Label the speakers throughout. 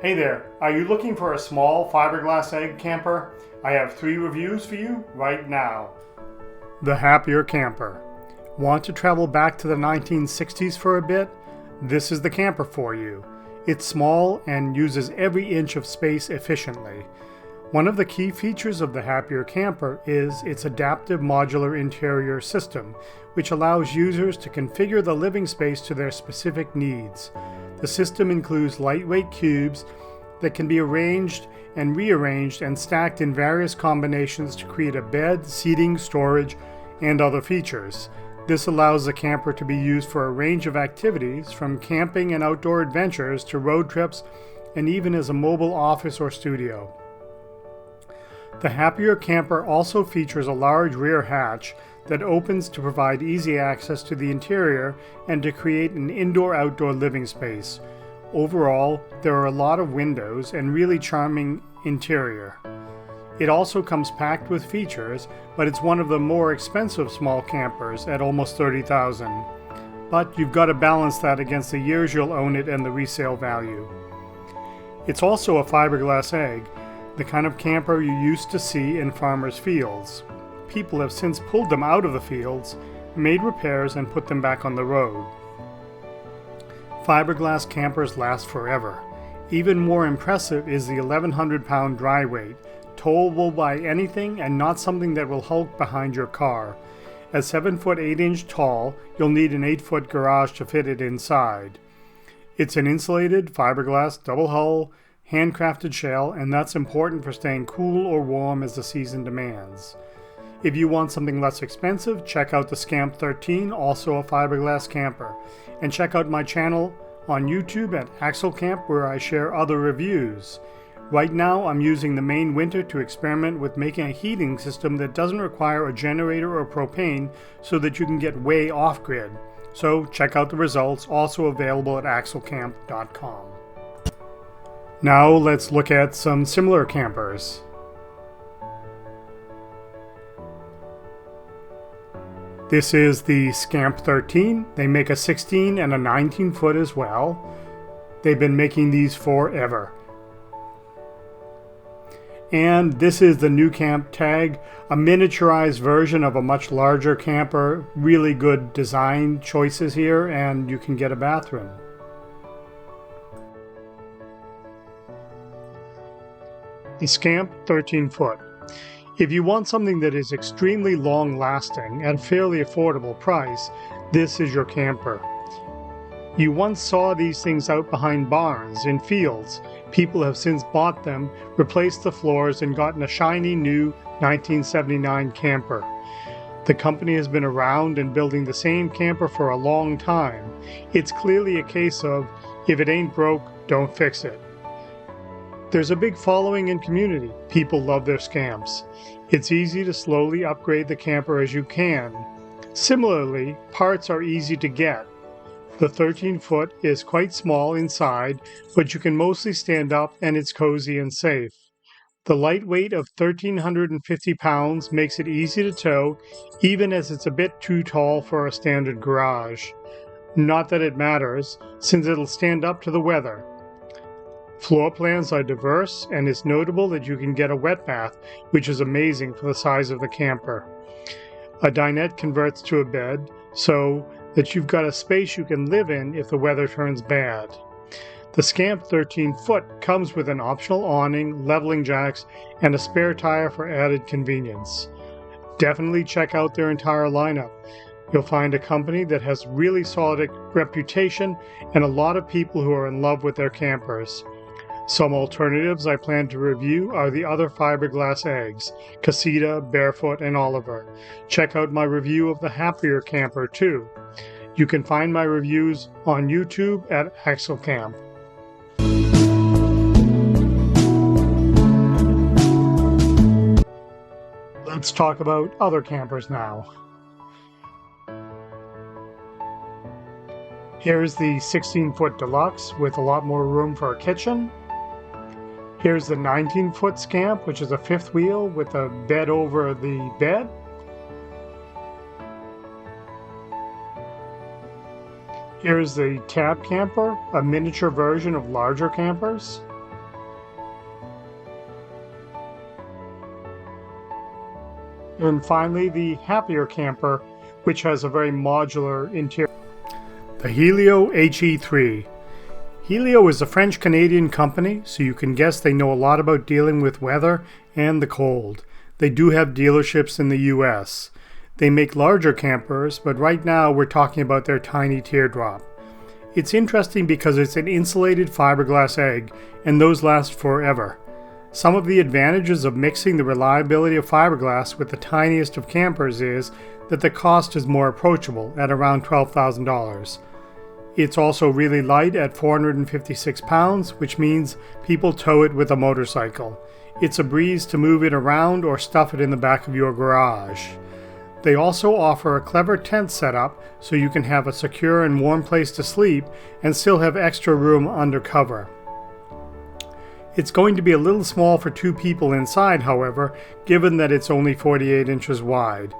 Speaker 1: Hey there, are you looking for a small fiberglass egg camper? I have 3 reviews for you right now. The Happier Camper. Want to travel back to the 1960s for a bit? This is the camper for you. It's small and uses every inch of space efficiently. One of the key features of the Happier Camper is its adaptive modular interior system, which allows users to configure the living space to their specific needs. The system includes lightweight cubes that can be arranged and rearranged and stacked in various combinations to create a bed, seating, storage, and other features. This allows the camper to be used for a range of activities, from camping and outdoor adventures to road trips, and even as a mobile office or studio. The Happier Camper also features a large rear hatch that opens to provide easy access to the interior and to create an indoor-outdoor living space. Overall, there are a lot of windows and really charming interior. It also comes packed with features, but it's one of the more expensive small campers at almost $30,000. But you've got to balance that against the years you'll own it and the resale value. It's also a fiberglass egg, the kind of camper you used to see in farmers' fields. People have since pulled them out of the fields, made repairs, and put them back on the road. Fiberglass campers last forever. Even more impressive is the 1,100-pound dry weight, towable by anything and not something that will hulk behind your car. At 7 foot 8 inch tall, you'll need an 8-foot garage to fit it inside. It's an insulated fiberglass double hull, handcrafted shell, and that's important for staying cool or warm as the season demands. If you want something less expensive, check out the Scamp 13, also a fiberglass camper. And check out my channel on YouTube at Axle Camp, where I share other reviews. Right now I'm using the main winter to experiment with making a heating system that doesn't require a generator or propane, so that you can get way off-grid. So check out the results, also available at axlecamp.com. Now let's look at some similar campers. This is the Scamp 13. They make a 16 and a 19 foot as well. They've been making these forever. And this is the New Camp Tag, a miniaturized version of a much larger camper. Really good design choices here, and you can get a bathroom. The Scamp 13 foot. If you want something that is extremely long-lasting at a fairly affordable price, this is your camper. You once saw these things out behind barns, in fields. People have since bought them, replaced the floors, and gotten a shiny new 1979 camper. The company has been around and building the same camper for a long time. It's clearly a case of, if it ain't broke, don't fix it. There's a big following and community. People love their Scamps. It's easy to slowly upgrade the camper as you can. Similarly, parts are easy to get. The 13 foot is quite small inside, but you can mostly stand up and it's cozy and safe. The light weight of 1,350 pounds makes it easy to tow, even as it's a bit too tall for a standard garage. Not that it matters, since it'll stand up to the weather. Floor plans are diverse, and it's notable that you can get a wet bath, which is amazing for the size of the camper. A dinette converts to a bed, so that you've got a space you can live in if the weather turns bad. The Scamp 13 foot comes with an optional awning, leveling jacks, and a spare tire for added convenience. Definitely check out their entire lineup. You'll find a company that has really solid reputation and a lot of people who are in love with their campers. Some alternatives I plan to review are the other fiberglass eggs, Casita, Barefoot, and Oliver. Check out my review of the Happier Camper too. You can find my reviews on YouTube at Axle Camp. Let's talk about other campers now. Here's the 16-foot Deluxe with a lot more room for a kitchen. Here's the 19-foot Scamp, which is a fifth wheel with a bed over the bed. Here's the Tab Camper, a miniature version of larger campers. And finally, the happier camper, which has a very modular interior. The Helio He3. Helio is a French-Canadian company, so you can guess they know a lot about dealing with weather and the cold. They do have dealerships in the US. They make larger campers, but right now we're talking about their tiny teardrop. It's interesting because it's an insulated fiberglass egg, and those last forever. Some of the advantages of mixing the reliability of fiberglass with the tiniest of campers is that the cost is more approachable at around $12,000. It's also really light at 456 pounds, which means people tow it with a motorcycle. It's a breeze to move it around or stuff it in the back of your garage. They also offer a clever tent setup so you can have a secure and warm place to sleep and still have extra room under cover. It's going to be a little small for 2 people inside, however, given that it's only 48 inches wide.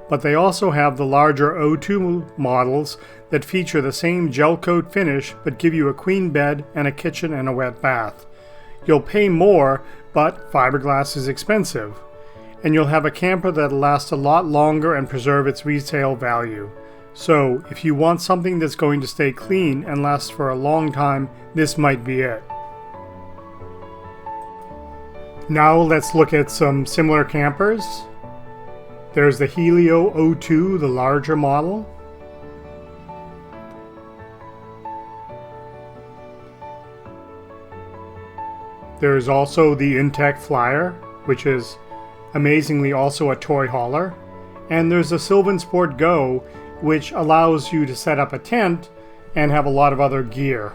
Speaker 1: But they also have the larger O2 models that feature the same gel coat finish but give you a queen bed and a kitchen and a wet bath. You'll pay more, but fiberglass is expensive. And you'll have a camper that'll last a lot longer and preserve its resale value. So, if you want something that's going to stay clean and last for a long time, this might be it. Now let's look at some similar campers. There's the Helio O2, the larger model. There's also the Intech Flyer, which is amazingly also a toy hauler. And there's the Sylvan Sport Go, which allows you to set up a tent and have a lot of other gear.